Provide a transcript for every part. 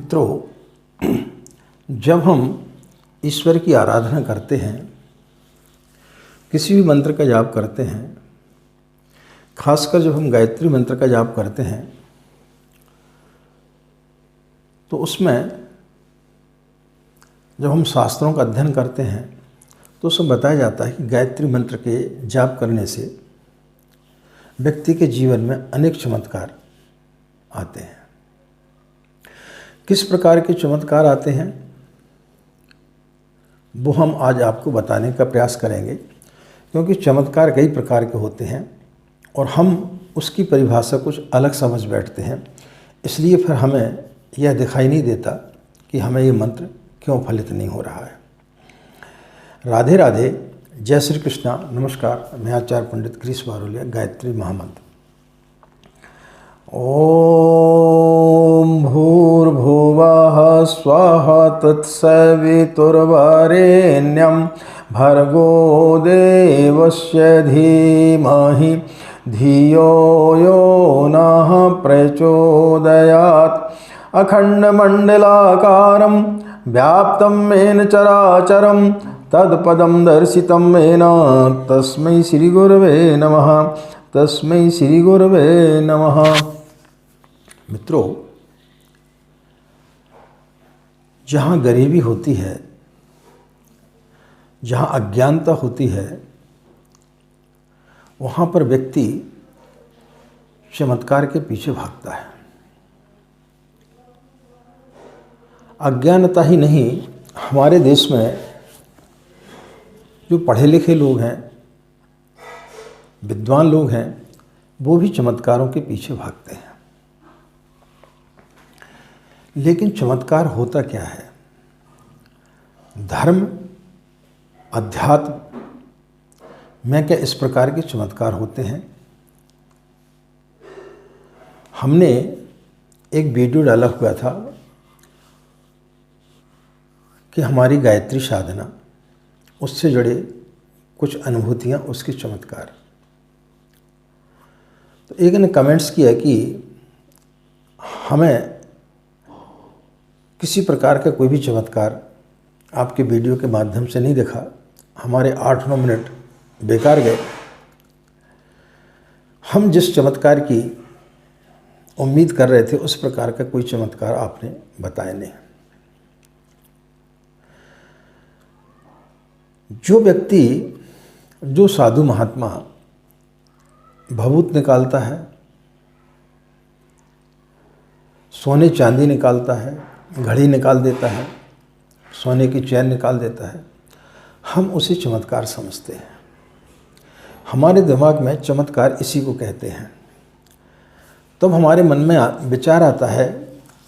मित्रों, जब हम ईश्वर की आराधना करते हैं, किसी भी मंत्र का जाप करते हैं, खासकर जब हम गायत्री मंत्र का जाप करते हैं, तो उसमें जब हम शास्त्रों का अध्ययन करते हैं तो उसमें बताया जाता है कि गायत्री मंत्र के जाप करने से व्यक्ति के जीवन में अनेक चमत्कार आते हैं। किस प्रकार के चमत्कार आते हैं वो हम आज आपको बताने का प्रयास करेंगे, क्योंकि चमत्कार कई प्रकार के होते हैं और हम उसकी परिभाषा कुछ अलग समझ बैठते हैं। इसलिए फिर हमें यह दिखाई नहीं देता कि हमें ये मंत्र क्यों फलित नहीं हो रहा है। राधे राधे, जय श्री कृष्णा। नमस्कार, मैं आचार्य पंडित गिरीश बारोलिया। गायत्री महामंत्र। ओम भूर्भुवः स्वः तत्सवितुर्वरेण्यं भर्गो देवस्य धीमहि धियो यो नः प्रचोदयात्। अखण्डमण्डलाकारं व्याप्तं येन चराचरं तत्पदं दर्शितं येन तस्मै श्रीगुरवे नमः। तस्मै श्रीगुरवे नमः। मित्रों, जहाँ गरीबी होती है, जहाँ अज्ञानता होती है, वहाँ पर व्यक्ति चमत्कार के पीछे भागता है। अज्ञानता ही नहीं, हमारे देश में जो पढ़े लिखे लोग हैं, विद्वान लोग हैं, वो भी चमत्कारों के पीछे भागते हैं। लेकिन चमत्कार होता क्या है? धर्म, अध्यात्म में क्या इस प्रकार के चमत्कार होते हैं? हमने एक वीडियो डाला हुआ था कि हमारी गायत्री साधना, उससे जुड़े कुछ अनुभूतियाँ, उसके चमत्कार। तो एक ने कमेंट्स किया कि हमें किसी प्रकार का कोई भी चमत्कार आपके वीडियो के माध्यम से नहीं दिखा, हमारे 8-9 मिनट बेकार गए। हम जिस चमत्कार की उम्मीद कर रहे थे उस प्रकार का कोई चमत्कार आपने बताया नहीं। जो व्यक्ति, जो साधु महात्मा भभूत निकालता है, सोने चांदी निकालता है, घड़ी निकाल देता है, सोने की चैन निकाल देता है, हम उसे चमत्कार समझते हैं। हमारे दिमाग में चमत्कार इसी को कहते हैं। तब हमारे मन में विचार आता है,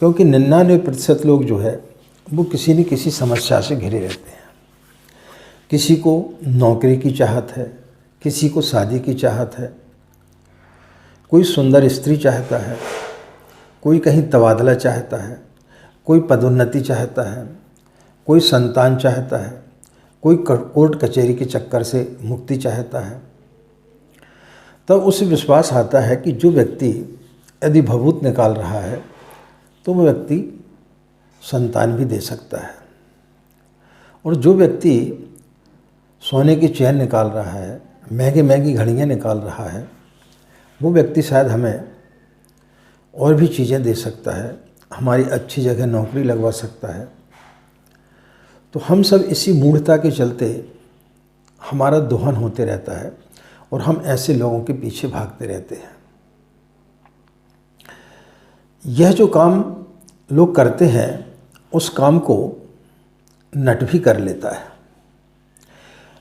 क्योंकि 99% लोग जो है वो किसी न किसी समस्या से घिरे रहते हैं। किसी को नौकरी की चाहत है, किसी को शादी की चाहत है, कोई सुंदर स्त्री चाहता है, कोई कहीं तबादला चाहता है, कोई पदोन्नति चाहता है, कोई संतान चाहता है, कोई कोर्ट कचहरी के चक्कर से मुक्ति चाहता है। तब उसे विश्वास आता है कि जो व्यक्ति यदि भभूत निकाल रहा है तो वो व्यक्ति संतान भी दे सकता है, और जो व्यक्ति सोने की चैन निकाल रहा है, महंगी महंगी घड़ियाँ निकाल रहा है, वो व्यक्ति शायद हमें और भी चीज़ें दे सकता है, हमारी अच्छी जगह नौकरी लगवा सकता है। तो हम सब इसी मूढ़ता के चलते हमारा दोहन होते रहता है और हम ऐसे लोगों के पीछे भागते रहते हैं। यह जो काम लोग करते हैं, उस काम को नट भी कर लेता है।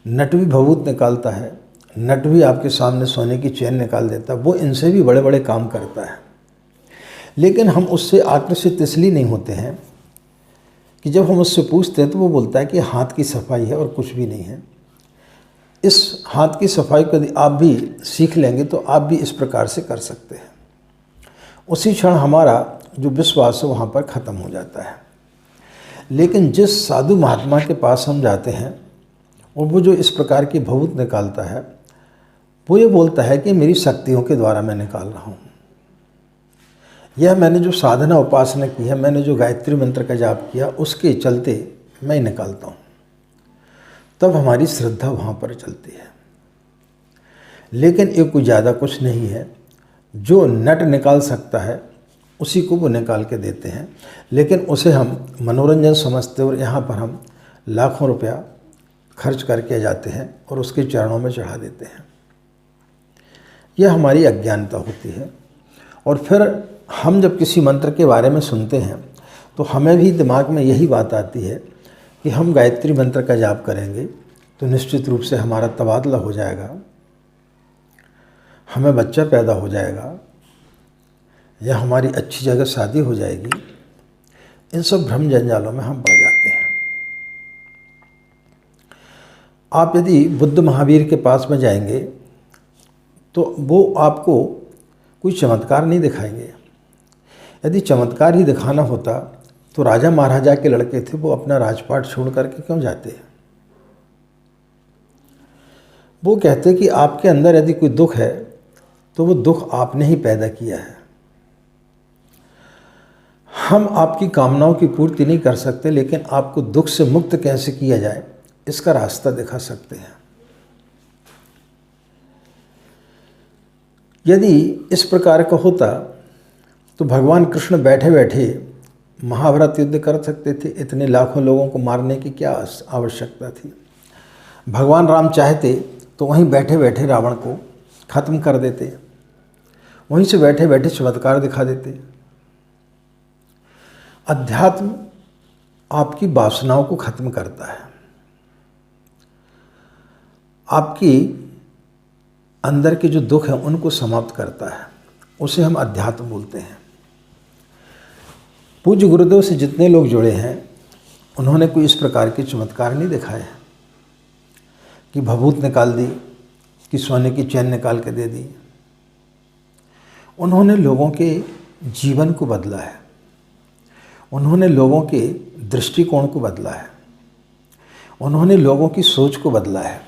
नट भी भभूत निकालता है, नट भी आपके सामने सोने की चैन निकाल देता है, वो इनसे भी बड़े बड़े काम करता है। लेकिन हम उससे आकर्षित इसलिए नहीं होते हैं कि जब हम उससे पूछते हैं तो वो बोलता है कि हाथ की सफाई है और कुछ भी नहीं है। इस हाथ की सफाई को यदि आप भी सीख लेंगे तो आप भी इस प्रकार से कर सकते हैं। उसी क्षण हमारा जो विश्वास है वहाँ पर ख़त्म हो जाता है। लेकिन जिस साधु महात्मा के पास हम जाते हैं और वो जो इस प्रकार की भभूत निकालता है, वो ये बोलता है कि मेरी शक्तियों के द्वारा मैं निकाल रहा हूँ। यह मैंने जो साधना उपासना की है, मैंने जो गायत्री मंत्र का जाप किया, उसके चलते मैं निकालता हूँ, तब हमारी श्रद्धा वहाँ पर चलती है। लेकिन ये कोई ज़्यादा कुछ नहीं है, जो नट निकाल सकता है उसी को वो निकाल के देते हैं, लेकिन उसे हम मनोरंजन समझते और यहाँ पर हम लाखों रुपया खर्च करके जाते हैं और उसके चरणों में चढ़ा देते हैं। यह हमारी अज्ञानता होती है। और फिर हम जब किसी मंत्र के बारे में सुनते हैं तो हमें भी दिमाग में यही बात आती है कि हम गायत्री मंत्र का जाप करेंगे तो निश्चित रूप से हमारा तबादला हो जाएगा, हमें बच्चा पैदा हो जाएगा, या हमारी अच्छी जगह शादी हो जाएगी। इन सब भ्रम जंजालों में हम पड़ जाते हैं। आप यदि बुद्ध महावीर के पास में जाएंगे तो वो आपको कोई चमत्कार नहीं दिखाएंगे। यदि चमत्कार ही दिखाना होता तो राजा महाराजा के लड़के थे, वो अपना राजपाट छोड़ करके क्यों जाते? वो कहते कि आपके अंदर यदि कोई दुख है तो वो दुख आपने ही पैदा किया है। हम आपकी कामनाओं की पूर्ति नहीं कर सकते, लेकिन आपको दुख से मुक्त कैसे किया जाए इसका रास्ता दिखा सकते हैं। यदि इस प्रकार का होता तो भगवान कृष्ण बैठे बैठे महाभारत युद्ध कर सकते थे। इतने लाखों लोगों को मारने की क्या आवश्यकता थी? भगवान राम चाहते तो वहीं बैठे बैठे रावण को खत्म कर देते, वहीं से बैठे बैठे चमत्कार दिखा देते। अध्यात्म आपकी वासनाओं को खत्म करता है, आपकी अंदर के जो दुख हैं उनको समाप्त करता है, उसे हम अध्यात्म बोलते हैं। पूज्य गुरुदेव से जितने लोग जुड़े हैं उन्होंने कोई इस प्रकार के चमत्कार नहीं दिखाए हैं कि भभूत निकाल दी, कि सोने की चैन निकाल के दे दी। उन्होंने लोगों के जीवन को बदला है, उन्होंने लोगों के दृष्टिकोण को बदला है, उन्होंने लोगों की सोच को बदला है,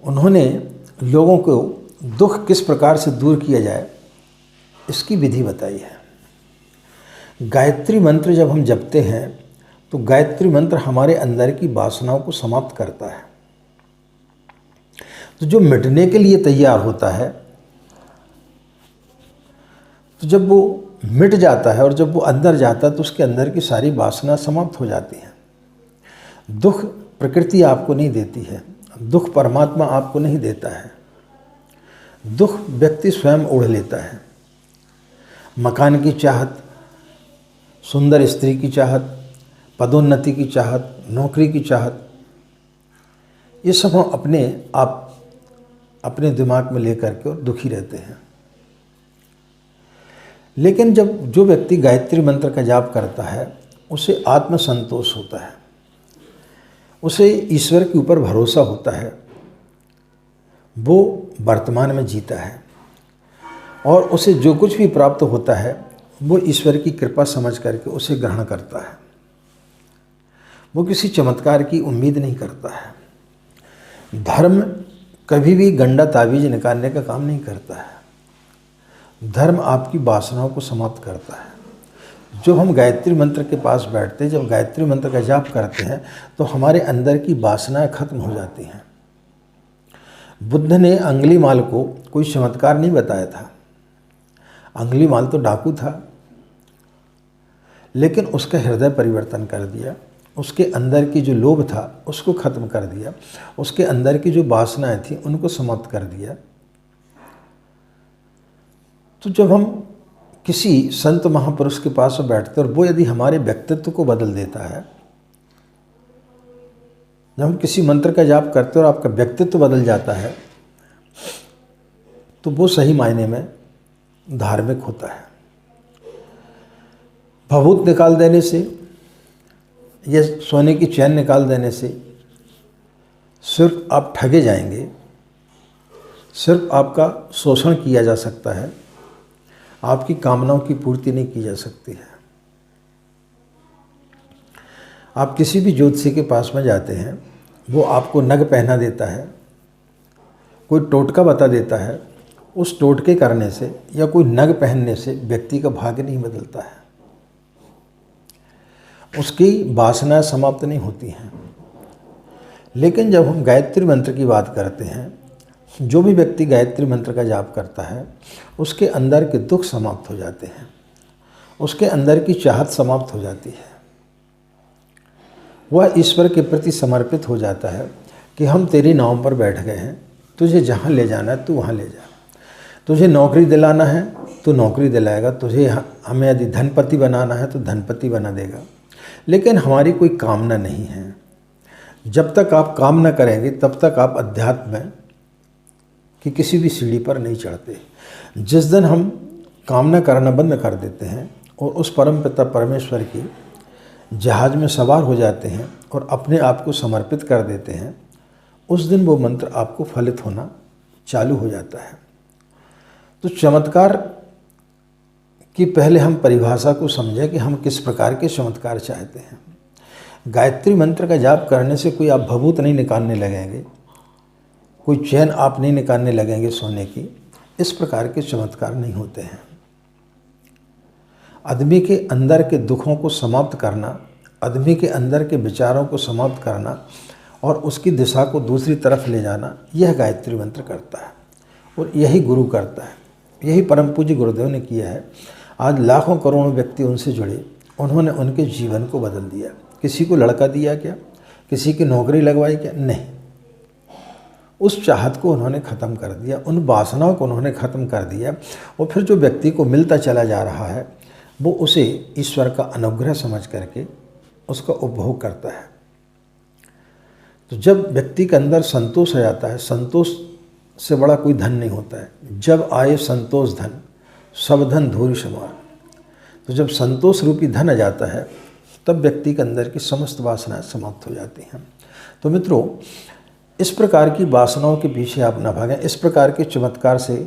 उन्होंने लोगों को दुख किस प्रकार से दूर किया जाए इसकी विधि बताई है। गायत्री मंत्र जब हम जपते हैं तो गायत्री मंत्र हमारे अंदर की वासनाओं को समाप्त करता है। तो जो मिटने के लिए तैयार होता है, तो जब वो मिट जाता है और जब वो अंदर जाता है तो उसके अंदर की सारी वासना समाप्त हो जाती हैं। दुख प्रकृति आपको नहीं देती है, दुख परमात्मा आपको नहीं देता है, दुख व्यक्ति स्वयं ओढ़ लेता है। मकान की चाहत, सुंदर स्त्री की चाहत, पदोन्नति की चाहत, नौकरी की चाहत, ये सब हम अपने दिमाग में लेकर के और दुखी रहते हैं। लेकिन जब जो व्यक्ति गायत्री मंत्र का जाप करता है उसे आत्मसंतोष होता है, उसे ईश्वर के ऊपर भरोसा होता है, वो वर्तमान में जीता है और उसे जो कुछ भी प्राप्त होता है वो ईश्वर की कृपा समझ करके उसे ग्रहण करता है। वो किसी चमत्कार की उम्मीद नहीं करता है। धर्म कभी भी गंदा तावीज निकालने का काम नहीं करता है। धर्म आपकी वासनाओं को समाप्त करता है। जब हम गायत्री मंत्र के पास बैठते हैं, जब गायत्री मंत्र का जाप करते हैं तो हमारे अंदर की वासनाएं खत्म हो जाती हैं। बुद्ध ने अंगुलीमाल को कोई चमत्कार नहीं बताया था। अंगुलीमाल तो डाकू था, लेकिन उसका हृदय परिवर्तन कर दिया, उसके अंदर की जो लोभ था उसको खत्म कर दिया, उसके अंदर की जो वासनाएं थी उनको समाप्त कर दिया। तो जब हम किसी संत महापुरुष के पास बैठते और वो यदि हमारे व्यक्तित्व को बदल देता है, जब हम किसी मंत्र का जाप करते और आपका व्यक्तित्व बदल जाता है, तो वो सही मायने में धार्मिक होता है। भभूत निकाल देने से या सोने की चैन निकाल देने से सिर्फ आप ठगे जाएंगे, सिर्फ आपका शोषण किया जा सकता है, आपकी कामनाओं की पूर्ति नहीं की जा सकती है। आप किसी भी ज्योतिषी के पास में जाते हैं, वो आपको नग पहना देता है, कोई टोटका बता देता है, उस टोटके करने से या कोई नग पहनने से व्यक्ति का भाग्य नहीं बदलता है, उसकी वासनाएं समाप्त नहीं होती हैं। लेकिन जब हम गायत्री मंत्र की बात करते हैं, जो भी व्यक्ति गायत्री मंत्र का जाप करता है उसके अंदर के दुख समाप्त हो जाते हैं, उसके अंदर की चाहत समाप्त हो जाती है। वह ईश्वर के प्रति समर्पित हो जाता है कि हम तेरी नाव पर बैठ गए हैं, तुझे जहाँ ले जाना है तू वहाँ ले जा। तुझे नौकरी दिलाना है तो नौकरी दिलाएगा, तुझे हमें यदि धनपति बनाना है तो धनपति बना देगा। लेकिन हमारी कोई कामना नहीं है। जब तक आप काम न करेंगे तब तक आप अध्यात्म की किसी भी सीढ़ी पर नहीं चढ़ते। जिस दिन हम कामना करना बंद कर देते हैं और उस परम पिता परमेश्वर की जहाज में सवार हो जाते हैं और अपने आप को समर्पित कर देते हैं, उस दिन वो मंत्र आपको फलित होना चालू हो जाता है। तो चमत्कार की पहले हम परिभाषा को समझें कि हम किस प्रकार के चमत्कार चाहते हैं। गायत्री मंत्र का जाप करने से कोई आप भभूत नहीं निकालने लगेंगे, कोई चैन आप नहीं निकालने लगेंगे सोने की, इस प्रकार के चमत्कार नहीं होते हैं। आदमी के अंदर के दुखों को समाप्त करना, आदमी के अंदर के विचारों को समाप्त करना और उसकी दिशा को दूसरी तरफ ले जाना, यह गायत्री मंत्र करता है और यही गुरु करता है। यही परम पूज्य गुरुदेव ने किया है। आज लाखों करोड़ों व्यक्ति उनसे जुड़े, उन्होंने उनके जीवन को बदल दिया। किसी को लड़का दिया क्या, किसी की नौकरी लगवाई क्या, नहीं। उस चाहत को उन्होंने ख़त्म कर दिया, उन वासनाओं को उन्होंने ख़त्म कर दिया और फिर जो व्यक्ति को मिलता चला जा रहा है वो उसे ईश्वर का अनुग्रह समझ करके उसका उपभोग करता है। तो जब व्यक्ति के अंदर संतोष आ जाता है, संतोष से बड़ा कोई धन नहीं होता है। जब आए संतोष धन, सब धन धूरि समान। तो जब संतोष रूपी धन आ जाता है तब व्यक्ति के अंदर की समस्त वासनाएं समाप्त हो जाती हैं। तो मित्रों, इस प्रकार की वासनाओं के पीछे आप न भागें। इस प्रकार के चमत्कार से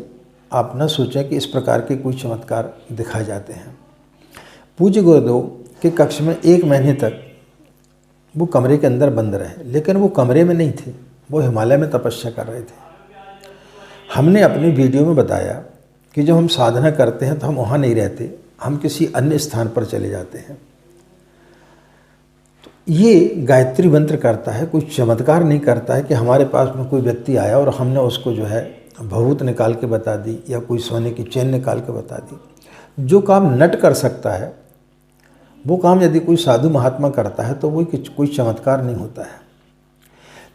आप न सोचें कि इस प्रकार के कोई चमत्कार दिखाए जाते हैं। पूज्य गुरुदेव के कक्ष में 1 महीने तक वो कमरे के अंदर बंद रहे, लेकिन वो कमरे में नहीं थे, वो हिमालय में तपस्या कर रहे थे। हमने अपनी वीडियो में बताया कि जब हम साधना करते हैं तो हम वहाँ नहीं रहते, हम किसी अन्य स्थान पर चले जाते हैं। तो ये गायत्री मंत्र करता है, कोई चमत्कार नहीं करता है कि हमारे पास में कोई व्यक्ति आया और हमने उसको जो है भभूत निकाल के बता दी या कोई सोने की चैन निकाल के बता दी। जो काम नट कर सकता है वो काम यदि कोई साधु महात्मा करता है तो वो कोई चमत्कार नहीं होता है।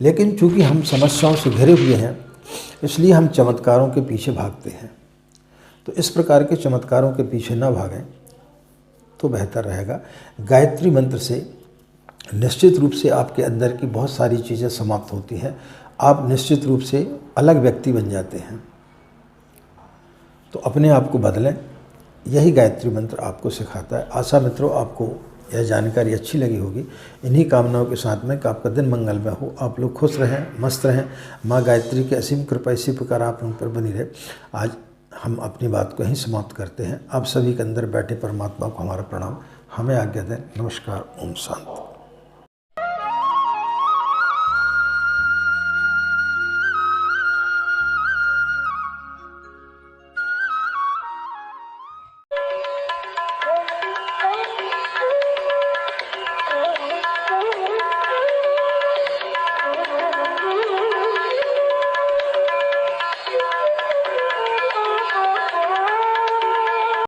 लेकिन चूँकि हम समस्याओं से घिरे हुए हैं इसलिए हम चमत्कारों के पीछे भागते हैं। तो इस प्रकार के चमत्कारों के पीछे ना भागें तो बेहतर रहेगा। गायत्री मंत्र से निश्चित रूप से आपके अंदर की बहुत सारी चीज़ें समाप्त होती हैं, आप निश्चित रूप से अलग व्यक्ति बन जाते हैं। तो अपने आप को बदलें, यही गायत्री मंत्र आपको सिखाता है। आशा मित्रों आपको यह जानकारी अच्छी लगी होगी। इन्हीं कामनाओं के साथ में कि आपका दिन मंगलमय हो, आप लोग खुश रहें, मस्त रहें। माँ गायत्री की असीम कृपा इसी प्रकार आप लोगों पर बनी रहे। आज हम अपनी बात को यहीं समाप्त करते हैं। आप सभी के अंदर बैठे परमात्मा को हमारा प्रणाम। हमें आज्ञा दें। नमस्कार। ओम शांति।